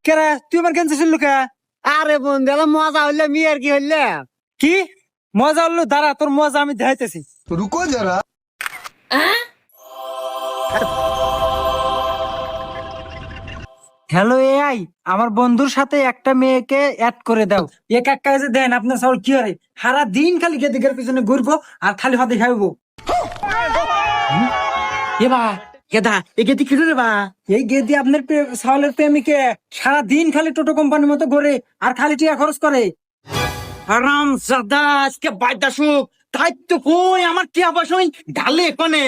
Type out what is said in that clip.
কেরা তুই আমার ক্যান্সার শুনলু কে? আরে বন্ধু এলা মজা হইলে মিয়ার কি হইলে কি মজা হলো? দাঁড়া, তোর মজা আমি দেখাইতেছি। रुको जरा। হ্যালো এআই, আমার বন্ধুর সাথে একটা মেয়েকে অ্যাড করে দাও। এক এক কাজে দেন আপনার সব কি হয়, সারা দিন খালি গেদিকের পিছনে ঘুরবো আর খালি হাতে খাইবো। এবা গেদা এ গেদি কি রে বা এই গেদি আপনার সাওলের প্রেমিকে সারা দিন খালি টোটো কোম্পানির মতো ঘুরে আর খালি টাকা খরচ করে। আরাম জাদা আজকে বাইদা সুখ তাই তো কই আমার কি আবার শুন ঢালে কোনে